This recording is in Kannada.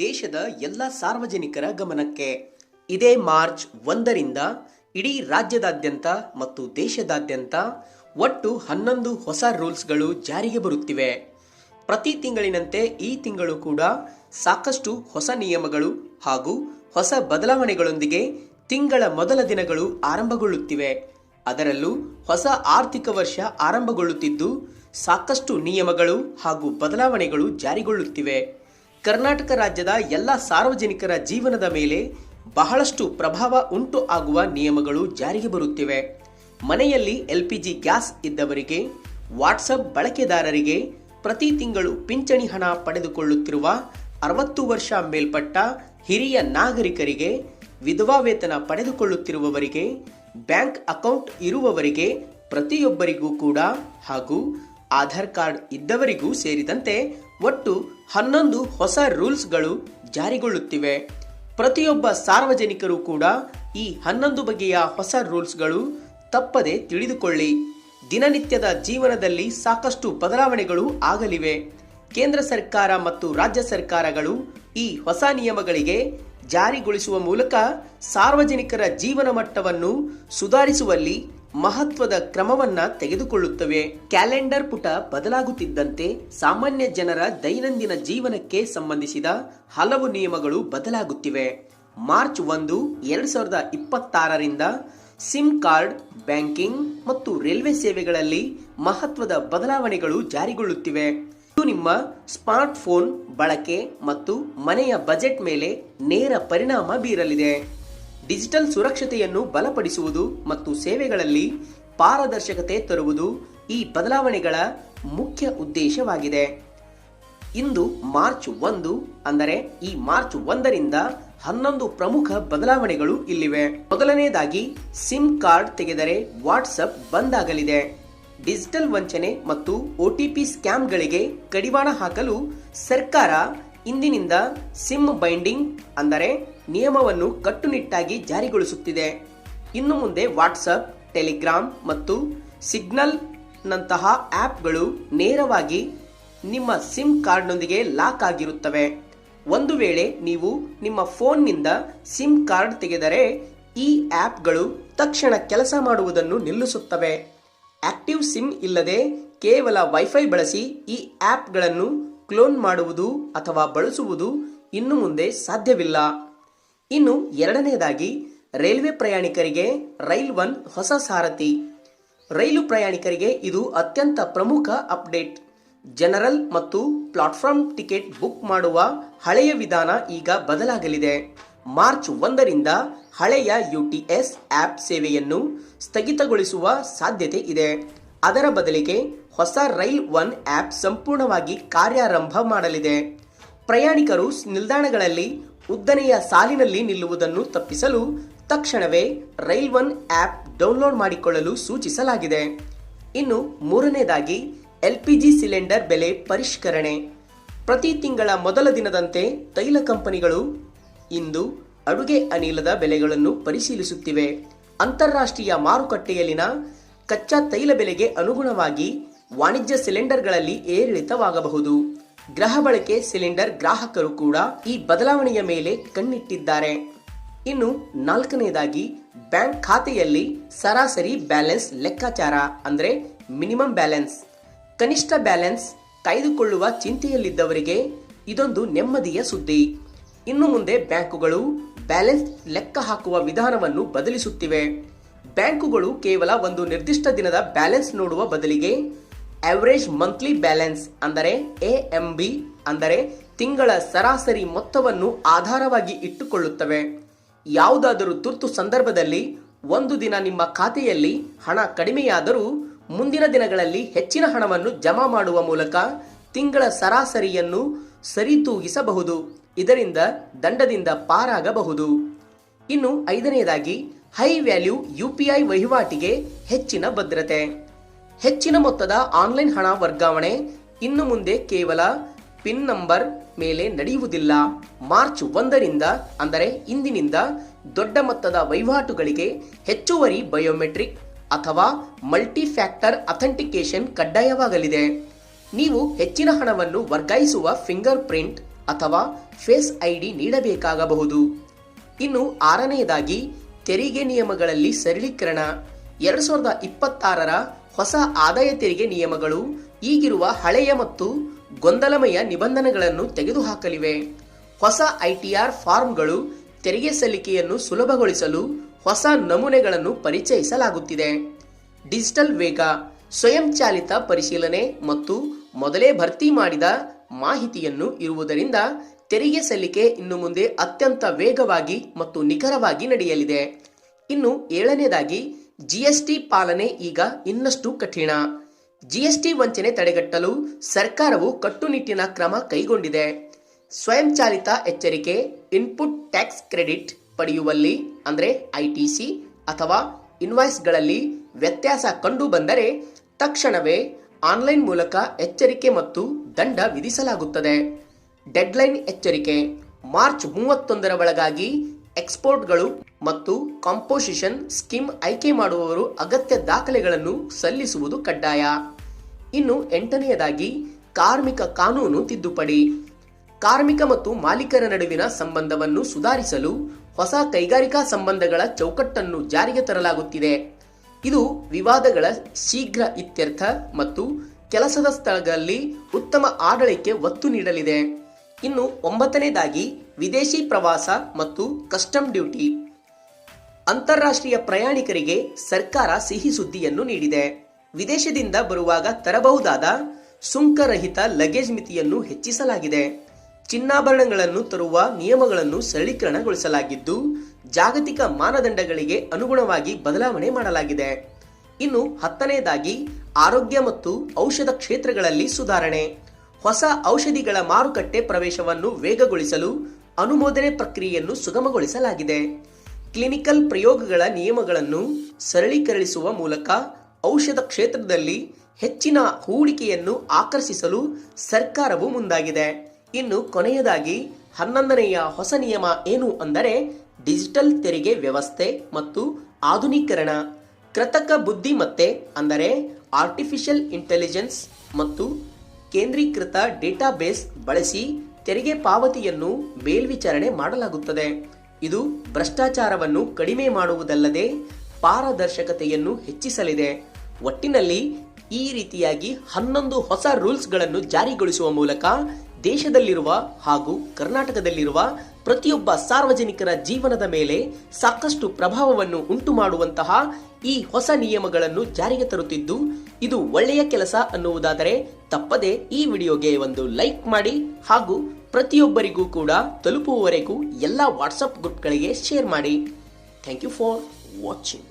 ದೇಶದ ಎಲ್ಲ ಸಾರ್ವಜನಿಕರ ಗಮನಕ್ಕೆ. ಇದೇ ಮಾರ್ಚ್ 1ರಿಂದ ಇಡೀ ರಾಜ್ಯದಾದ್ಯಂತ ಮತ್ತು ದೇಶದಾದ್ಯಂತ ಒಟ್ಟು 11 ಹೊಸ ರೂಲ್ಸ್ಗಳು ಜಾರಿಗೆ ಬರುತ್ತಿವೆ. ಪ್ರತಿ ತಿಂಗಳಿನಂತೆ ಈ ತಿಂಗಳು ಕೂಡ ಸಾಕಷ್ಟು ಹೊಸ ನಿಯಮಗಳು ಹಾಗೂ ಹೊಸ ಬದಲಾವಣೆಗಳೊಂದಿಗೆ ತಿಂಗಳ ಮೊದಲ ದಿನಗಳು ಆರಂಭಗೊಳ್ಳುತ್ತಿವೆ. ಅದರಲ್ಲೂ ಹೊಸ ಆರ್ಥಿಕ ವರ್ಷ ಆರಂಭಗೊಳ್ಳುತ್ತಿದ್ದು ಸಾಕಷ್ಟು ನಿಯಮಗಳು ಹಾಗೂ ಬದಲಾವಣೆಗಳು ಜಾರಿಗೊಳ್ಳುತ್ತಿವೆ. ಕರ್ನಾಟಕ ರಾಜ್ಯದ ಎಲ್ಲ ಸಾರ್ವಜನಿಕರ ಜೀವನದ ಮೇಲೆ ಬಹಳಷ್ಟು ಪ್ರಭಾವ ಉಂಟು ಆಗುವ ನಿಯಮಗಳು ಜಾರಿಗೆ ಬರುತ್ತಿವೆ. ಮನೆಯಲ್ಲಿ LPG ಗ್ಯಾಸ್ ಇದ್ದವರಿಗೆ, ವಾಟ್ಸಪ್ ಬಳಕೆದಾರರಿಗೆ, ಪ್ರತಿ ತಿಂಗಳು ಪಿಂಚಣಿ ಹಣ ಪಡೆದುಕೊಳ್ಳುತ್ತಿರುವ 60 ವರ್ಷ ಮೇಲ್ಪಟ್ಟ ಹಿರಿಯ ನಾಗರಿಕರಿಗೆ, ವಿಧವಾ ವೇತನ ಪಡೆದುಕೊಳ್ಳುತ್ತಿರುವವರಿಗೆ, ಬ್ಯಾಂಕ್ ಅಕೌಂಟ್ ಇರುವವರಿಗೆ ಪ್ರತಿಯೊಬ್ಬರಿಗೂ ಕೂಡ ಹಾಗೂ ಆಧಾರ್ ಕಾರ್ಡ್ ಇದ್ದವರಿಗೂ ಸೇರಿದಂತೆ ಒಟ್ಟು 11 ಹೊಸ ರೂಲ್ಸ್ಗಳು ಜಾರಿಗೊಳ್ಳುತ್ತಿವೆ. ಪ್ರತಿಯೊಬ್ಬ ಸಾರ್ವಜನಿಕರು ಕೂಡ ಈ 11 ಬಗೆಯ ಹೊಸ ರೂಲ್ಸ್ಗಳು ತಪ್ಪದೆ ತಿಳಿದುಕೊಳ್ಳಿ. ದಿನನಿತ್ಯದ ಜೀವನದಲ್ಲಿ ಸಾಕಷ್ಟು ಬದಲಾವಣೆಗಳು ಆಗಲಿವೆ. ಕೇಂದ್ರ ಸರ್ಕಾರ ಮತ್ತು ರಾಜ್ಯ ಸರ್ಕಾರಗಳು ಈ ಹೊಸ ನಿಯಮಗಳಿಗೆ ಜಾರಿಗೊಳಿಸುವ ಮೂಲಕ ಸಾರ್ವಜನಿಕರ ಜೀವನ ಮಟ್ಟವನ್ನು ಸುಧಾರಿಸುವಲ್ಲಿ ಮಹತ್ವದ ಕ್ರಮವನ್ನ ತೆಗೆದುಕೊಳ್ಳುತ್ತವೆ. ಕ್ಯಾಲೆಂಡರ್ ಪುಟ ಬದಲಾಗುತ್ತಿದ್ದಂತೆ ಸಾಮಾನ್ಯ ಜನರ ದೈನಂದಿನ ಜೀವನಕ್ಕೆ ಸಂಬಂಧಿಸಿದ ಹಲವು ನಿಯಮಗಳು ಬದಲಾಗುತ್ತಿವೆ. ಮಾರ್ಚ್ 1, 2026ರಿಂದ ಸಿಮ್ ಕಾರ್ಡ್, ಬ್ಯಾಂಕಿಂಗ್ ಮತ್ತು ರೈಲ್ವೆ ಸೇವೆಗಳಲ್ಲಿ ಮಹತ್ವದ ಬದಲಾವಣೆಗಳು ಜಾರಿಗೊಳ್ಳುತ್ತಿವೆ. ಇದು ನಿಮ್ಮ ಸ್ಮಾರ್ಟ್ ಫೋನ್ ಬಳಕೆ ಮತ್ತು ಮನೆಯ ಬಜೆಟ್ ಮೇಲೆ ನೇರ ಪರಿಣಾಮ ಬೀರಲಿದೆ. ಡಿಜಿಟಲ್ ಸುರಕ್ಷತೆಯನ್ನು ಬಲಪಡಿಸುವುದು ಮತ್ತು ಸೇವೆಗಳಲ್ಲಿ ಪಾರದರ್ಶಕತೆ ತರುವುದು ಈ ಬದಲಾವಣೆಗಳ ಮುಖ್ಯ ಉದ್ದೇಶವಾಗಿದೆ. ಇಂದು ಮಾರ್ಚ್ 1 ಅಂದರೆ ಈ ಮಾರ್ಚ್ 1ರಿಂದ 11 ಪ್ರಮುಖ ಬದಲಾವಣೆಗಳು ಇಲ್ಲಿವೆ. ಮೊದಲನೆಯದಾಗಿ ಸಿಮ್ ಕಾರ್ಡ್ ತೆಗೆದರೆ ವಾಟ್ಸಪ್ ಬಂದ್ ಆಗಲಿದೆ. ಡಿಜಿಟಲ್ ವಂಚನೆ ಮತ್ತು OTP ಸ್ಕ್ಯಾಮ್ಗಳಿಗೆ ಕಡಿವಾಣ ಹಾಕಲು ಸರ್ಕಾರ ಇಂದಿನಿಂದ ಸಿಮ್ ಬೈಂಡಿಂಗ್ ಅಂದರೆ ನಿಯಮವನ್ನು ಕಟ್ಟುನಿಟ್ಟಾಗಿ ಜಾರಿಗೊಳಿಸುತ್ತಿದೆ. ಇನ್ನು ಮುಂದೆ ವಾಟ್ಸಪ್, ಟೆಲಿಗ್ರಾಮ್ ಮತ್ತು ಸಿಗ್ನಲ್ ನಂತಹ ಆಪ್ಗಳು ನೇರವಾಗಿ ನಿಮ್ಮ ಸಿಮ್ ಕಾರ್ಡ್ನೊಂದಿಗೆ ಲಾಕ್ ಆಗಿರುತ್ತವೆ. ಒಂದು ವೇಳೆ ನೀವು ನಿಮ್ಮ ಫೋನ್ನಿಂದ ಸಿಮ್ ಕಾರ್ಡ್ ತೆಗೆದರೆ ಈ ಆಪ್ಗಳು ತಕ್ಷಣ ಕೆಲಸ ಮಾಡುವುದನ್ನು ನಿಲ್ಲಿಸುತ್ತವೆ. ಆಕ್ಟಿವ್ ಸಿಮ್ ಇಲ್ಲದೆ ಕೇವಲ ವೈಫೈ ಬಳಸಿ ಈ ಆಪ್ಗಳನ್ನು ಕ್ಲೋನ್ ಮಾಡುವುದು ಅಥವಾ ಬಳಸುವುದು ಇನ್ನು ಮುಂದೆ ಸಾಧ್ಯವಿಲ್ಲ. ಇನ್ನು ಎರಡನೆಯದಾಗಿ ರೈಲ್ವೆ ಪ್ರಯಾಣಿಕರಿಗೆ ರೈಲ್ 1 ಹೊಸ ಸಾರಥಿ. ರೈಲು ಪ್ರಯಾಣಿಕರಿಗೆ ಇದು ಅತ್ಯಂತ ಪ್ರಮುಖ ಅಪ್ಡೇಟ್. ಜನರಲ್ ಮತ್ತು ಪ್ಲಾಟ್ಫಾರ್ಮ್ ಟಿಕೆಟ್ ಬುಕ್ ಮಾಡುವ ಹಳೆಯ ವಿಧಾನ ಈಗ ಬದಲಾಗಲಿದೆ. ಮಾರ್ಚ್ 1ರಿಂದ ಹಳೆಯ UTS ಆಪ್ ಸೇವೆಯನ್ನು ಸ್ಥಗಿತಗೊಳಿಸುವ ಸಾಧ್ಯತೆ ಇದೆ. ಅದರ ಬದಲಿಗೆ ಹೊಸ ರೈಲ್ 1 ಆಪ್ ಸಂಪೂರ್ಣವಾಗಿ ಕಾರ್ಯಾರಂಭ ಮಾಡಲಿದೆ. ಪ್ರಯಾಣಿಕರು ನಿಲ್ದಾಣಗಳಲ್ಲಿ ಉದ್ದನೆಯ ಸಾಲಿನಲ್ಲಿ ನಿಲ್ಲುವುದನ್ನು ತಪ್ಪಿಸಲು ತಕ್ಷಣವೇ ರೈಲ್ 1 ಆಪ್ ಡೌನ್ಲೋಡ್ ಮಾಡಿಕೊಳ್ಳಲು ಸೂಚಿಸಲಾಗಿದೆ. ಇನ್ನು ಮೂರನೇದಾಗಿ LPG ಸಿಲಿಂಡರ್ ಬೆಲೆ ಪರಿಷ್ಕರಣೆ. ಪ್ರತಿ ತಿಂಗಳ ಮೊದಲ ದಿನದಂತೆ ತೈಲ ಕಂಪನಿಗಳು ಇಂದು ಅಡುಗೆ ಅನಿಲದ ಬೆಲೆಗಳನ್ನು ಪರಿಶೀಲಿಸುತ್ತಿವೆ. ಅಂತಾರಾಷ್ಟ್ರೀಯ ಮಾರುಕಟ್ಟೆಯಲ್ಲಿನ ಕಚ್ಚಾ ತೈಲ ಬೆಲೆಗೆ ಅನುಗುಣವಾಗಿ ವಾಣಿಜ್ಯ ಸಿಲಿಂಡರ್ಗಳಲ್ಲಿ ಏರಿಳಿತವಾಗಬಹುದು. ಗೃಹ ಬಳಕೆ ಸಿಲಿಂಡರ್ ಗ್ರಾಹಕರು ಕೂಡ ಈ ಬದಲಾವಣೆಯ ಮೇಲೆ ಕಣ್ಣಿಟ್ಟಿದ್ದಾರೆ. ಇನ್ನು ನಾಲ್ಕನೆಯದಾಗಿ ಬ್ಯಾಂಕ್ ಖಾತೆಯಲ್ಲಿ ಸರಾಸರಿ ಬ್ಯಾಲೆನ್ಸ್ ಲೆಕ್ಕಾಚಾರ ಅಂದರೆ ಮಿನಿಮಮ್ ಬ್ಯಾಲೆನ್ಸ್. ಕನಿಷ್ಠ ಬ್ಯಾಲೆನ್ಸ್ ಕಾಯ್ದುಕೊಳ್ಳುವ ಚಿಂತೆಯಲ್ಲಿದ್ದವರಿಗೆ ಇದೊಂದು ನೆಮ್ಮದಿಯ ಸುದ್ದಿ. ಇನ್ನು ಮುಂದೆ ಬ್ಯಾಂಕುಗಳು ಬ್ಯಾಲೆನ್ಸ್ ಲೆಕ್ಕ ಹಾಕುವ ವಿಧಾನವನ್ನು ಬದಲಿಸುತ್ತಿವೆ. ಬ್ಯಾಂಕುಗಳು ಕೇವಲ ಒಂದು ನಿರ್ದಿಷ್ಟ ದಿನದ ಬ್ಯಾಲೆನ್ಸ್ ನೋಡುವ ಬದಲಿಗೆ ಆವರೇಜ್ ಮಂತ್ಲಿ ಬ್ಯಾಲೆನ್ಸ್ ಅಂದರೆ AMB ಅಂದರೆ ತಿಂಗಳ ಸರಾಸರಿ ಮೊತ್ತವನ್ನು ಆಧಾರವಾಗಿ ಇಟ್ಟುಕೊಳ್ಳುತ್ತವೆ. ಯಾವುದಾದರೂ ತುರ್ತು ಸಂದರ್ಭದಲ್ಲಿ ಒಂದು ದಿನ ನಿಮ್ಮ ಖಾತೆಯಲ್ಲಿ ಹಣ ಕಡಿಮೆಯಾದರೂ ಮುಂದಿನ ದಿನಗಳಲ್ಲಿ ಹೆಚ್ಚಿನ ಹಣವನ್ನು ಜಮಾ ಮಾಡುವ ಮೂಲಕ ತಿಂಗಳ ಸರಾಸರಿಯನ್ನು ಸರಿತೂಗಿಸಬಹುದು. ಇದರಿಂದ ದಂಡದಿಂದ ಪಾರಾಗಬಹುದು. ಇನ್ನು ಐದನೆಯದಾಗಿ ಹೈ ವ್ಯಾಲ್ಯೂ UPI ವಹಿವಾಟಿಗೆ ಹೆಚ್ಚಿನ ಭದ್ರತೆ. ಹೆಚ್ಚಿನ ಮೊತ್ತದ ಆನ್ಲೈನ್ ಹಣ ವರ್ಗಾವಣೆ ಇನ್ನು ಮುಂದೆ ಕೇವಲ ಪಿನ್ ನಂಬರ್ ಮೇಲೆ ನಡೆಯುವುದಿಲ್ಲ. ಮಾರ್ಚ್ 1ರಿಂದ ಅಂದರೆ ಇಂದಿನಿಂದ ದೊಡ್ಡ ಮೊತ್ತದ ವಹಿವಾಟುಗಳಿಗೆ ಹೆಚ್ಚುವರಿ ಬಯೋಮೆಟ್ರಿಕ್ ಅಥವಾ ಮಲ್ಟಿ ಫ್ಯಾಕ್ಟರ್ ಅಥೆಂಟಿಕೇಶನ್ ಕಡ್ಡಾಯವಾಗಲಿದೆ. ನೀವು ಹೆಚ್ಚಿನ ಹಣವನ್ನು ವರ್ಗಾಯಿಸುವ ಫಿಂಗರ್ ಪ್ರಿಂಟ್ ಅಥವಾ ಫೇಸ್ ಐಡಿ ನೀಡಬೇಕಾಗಬಹುದು. ಇನ್ನು 6ನೇದಾಗಿ ತೆರಿಗೆ ನಿಯಮಗಳಲ್ಲಿ ಸರಳೀಕರಣ. 2026ರ ಹೊಸ ಆದಾಯ ತೆರಿಗೆ ನಿಯಮಗಳು ಈಗಿರುವ ಹಳೆಯ ಮತ್ತು ಗೊಂದಲಮಯ ನಿಬಂಧನೆಗಳನ್ನು ತೆಗೆದುಹಾಕಲಿವೆ. ಹೊಸ ಐಟಿಆರ್ ಫಾರ್ಮ್ಗಳು ತೆರಿಗೆ ಸಲ್ಲಿಕೆಯನ್ನು ಸುಲಭಗೊಳಿಸಲು ಹೊಸ ನಮೂನೆಗಳನ್ನು ಪರಿಚಯಿಸಲಾಗುತ್ತಿದೆ. ಡಿಜಿಟಲ್ ವೇಗ, ಸ್ವಯಂಚಾಲಿತ ಪರಿಶೀಲನೆ ಮತ್ತು ಮೊದಲೇ ಭರ್ತಿ ಮಾಡಿದ ಮಾಹಿತಿಯನ್ನು ಇರುವುದರಿಂದ ತೆರಿಗೆ ಸಲ್ಲಿಕೆ ಇನ್ನು ಮುಂದೆ ಅತ್ಯಂತ ವೇಗವಾಗಿ ಮತ್ತು ನಿಖರವಾಗಿ ನಡೆಯಲಿದೆ. ಇನ್ನು 7ನೇದಾಗಿ ಜಿಎಸ್ಟಿ ಪಾಲನೆ ಈಗ ಇನ್ನಷ್ಟು ಕಠಿಣ. ಜಿಎಸ್ಟಿ ವಂಚನೆ ತಡೆಗಟ್ಟಲು ಸರ್ಕಾರವು ಕಟ್ಟುನಿಟ್ಟಿನ ಕ್ರಮ ಕೈಗೊಂಡಿದೆ. ಸ್ವಯಂಚಾಲಿತ ಎಚ್ಚರಿಕೆ, ಇನ್ಪುಟ್ ಟ್ಯಾಕ್ಸ್ ಕ್ರೆಡಿಟ್ ಪಡೆಯುವಲ್ಲಿ ಅಂದರೆ ಐಟಿಸಿ ಅಥವಾ ಇನ್ವಾಯ್ಸ್ಗಳಲ್ಲಿ ವ್ಯತ್ಯಾಸ ಕಂಡು ಬಂದರೆ ತಕ್ಷಣವೇ ಆನ್ಲೈನ್ ಮೂಲಕ ಎಚ್ಚರಿಕೆ ಮತ್ತು ದಂಡ ವಿಧಿಸಲಾಗುತ್ತದೆ. ಡೆಡ್ಲೈನ್ ಎಚ್ಚರಿಕೆ, ಮಾರ್ಚ್ 31ರ ಒಳಗಾಗಿ ಎಕ್ಸ್ಪೋರ್ಟ್ಗಳು ಮತ್ತು ಕಾಂಪೋಸಿಷನ್ ಸ್ಕೀಮ್ ಆಯ್ಕೆ ಮಾಡುವವರು ಅಗತ್ಯ ದಾಖಲೆಗಳನ್ನು ಸಲ್ಲಿಸುವುದು ಕಡ್ಡಾಯ. ಇನ್ನು 8ನೇದಾಗಿ ಕಾರ್ಮಿಕ ಕಾನೂನು ತಿದ್ದುಪಡಿ. ಕಾರ್ಮಿಕ ಮತ್ತು ಮಾಲೀಕರ ನಡುವಿನ ಸಂಬಂಧವನ್ನು ಸುಧಾರಿಸಲು ಹೊಸ ಕೈಗಾರಿಕಾ ಸಂಬಂಧಗಳ ಚೌಕಟ್ಟನ್ನು ಜಾರಿಗೆ ತರಲಾಗುತ್ತಿದೆ. ಇದು ವಿವಾದಗಳ ಶೀಘ್ರ ಇತ್ಯರ್ಥ ಮತ್ತು ಕೆಲಸದ ಸ್ಥಳಗಳಲ್ಲಿ ಉತ್ತಮ ಆಡಳಿತಕ್ಕೆ ಒತ್ತು ನೀಡಲಿದೆ. ಇನ್ನು 9ನೇದಾಗಿ ವಿದೇಶಿ ಪ್ರವಾಸ ಮತ್ತು ಕಸ್ಟಮ್ ಡ್ಯೂಟಿ. ಅಂತಾರಾಷ್ಟ್ರೀಯ ಪ್ರಯಾಣಿಕರಿಗೆ ಸರ್ಕಾರ ಸಿಹಿ ಸುದ್ದಿಯನ್ನು ನೀಡಿದೆ. ವಿದೇಶದಿಂದ ಬರುವಾಗ ತರಬಹುದಾದ ಸುಂಕರಹಿತ ಲಗೇಜ್ ಮಿತಿಯನ್ನು ಹೆಚ್ಚಿಸಲಾಗಿದೆ. ಚಿನ್ನಾಭರಣಗಳನ್ನು ತರುವ ನಿಯಮಗಳನ್ನು ಸರಳೀಕರಣಗೊಳಿಸಲಾಗಿದ್ದು ಜಾಗತಿಕ ಮಾನದಂಡಗಳಿಗೆ ಅನುಗುಣವಾಗಿ ಬದಲಾವಣೆ ಮಾಡಲಾಗಿದೆ. ಇನ್ನು 10ನೇದಾಗಿ ಆರೋಗ್ಯ ಮತ್ತು ಔಷಧ ಕ್ಷೇತ್ರಗಳಲ್ಲಿ ಸುಧಾರಣೆ. ಹೊಸ ಔಷಧಿಗಳ ಮಾರುಕಟ್ಟೆ ಪ್ರವೇಶವನ್ನು ವೇಗಗೊಳಿಸಲು ಅನುಮೋದನೆ ಪ್ರಕ್ರಿಯೆಯನ್ನು ಸುಗಮಗೊಳಿಸಲಾಗಿದೆ. ಕ್ಲಿನಿಕಲ್ ಪ್ರಯೋಗಗಳ ನಿಯಮಗಳನ್ನು ಸರಳೀಕರಿಸುವ ಮೂಲಕ ಔಷಧ ಕ್ಷೇತ್ರದಲ್ಲಿ ಹೆಚ್ಚಿನ ಹೂಡಿಕೆಯನ್ನು ಆಕರ್ಷಿಸಲು ಸರ್ಕಾರವು ಮುಂದಾಗಿದೆ. ಇನ್ನು ಕೊನೆಯದಾಗಿ 11ನೆಯ ಹೊಸ ನಿಯಮ ಏನು ಅಂದರೆ ಡಿಜಿಟಲ್ ತೆರಿಗೆ ವ್ಯವಸ್ಥೆ ಮತ್ತು ಆಧುನೀಕರಣ. ಕೃತಕ ಬುದ್ಧಿಮತ್ತೆ ಅಂದರೆ ಆರ್ಟಿಫಿಷಿಯಲ್ ಇಂಟೆಲಿಜೆನ್ಸ್ ಮತ್ತು ಕೇಂದ್ರೀಕೃತ ಡೇಟಾಬೇಸ್ ಬಳಸಿ ತೆರಿಗೆ ಪಾವತಿಯನ್ನು ಮೇಲ್ವಿಚಾರಣೆ ಮಾಡಲಾಗುತ್ತದೆ. ಇದು ಭ್ರಷ್ಟಾಚಾರವನ್ನು ಕಡಿಮೆ ಮಾಡುವುದಲ್ಲದೆ ಪಾರದರ್ಶಕತೆಯನ್ನು ಹೆಚ್ಚಿಸಲಿದೆ. ಒಟ್ಟಿನಲ್ಲಿ ಈ ರೀತಿಯಾಗಿ 11 ಹೊಸ ರೂಲ್ಸ್ಗಳನ್ನು ಜಾರಿಗೊಳಿಸುವ ಮೂಲಕ ದೇಶದಲ್ಲಿರುವ ಹಾಗೂ ಕರ್ನಾಟಕದಲ್ಲಿರುವ ಪ್ರತಿಯೊಬ್ಬ ಸಾರ್ವಜನಿಕರ ಜೀವನದ ಮೇಲೆ ಸಾಕಷ್ಟು ಪ್ರಭಾವವನ್ನು ಉಂಟು ಮಾಡುವಂತಹ ಈ ಹೊಸ ನಿಯಮಗಳನ್ನು ಜಾರಿಗೆ ತರುತ್ತಿದ್ದು ಇದು ಒಳ್ಳೆಯ ಕೆಲಸ ಅನ್ನುವುದಾದರೆ ತಪ್ಪದೆ ಈ ವಿಡಿಯೋಗೆ ಒಂದು ಲೈಕ್ ಮಾಡಿ ಹಾಗೂ ಪ್ರತಿಯೊಬ್ಬರಿಗೂ ಕೂಡ ತಲುಪುವವರೆಗೂ ಎಲ್ಲ ವಾಟ್ಸಪ್ ಗ್ರೂಪ್ಗಳಿಗೆ ಶೇರ್ ಮಾಡಿ. Thank you for watching.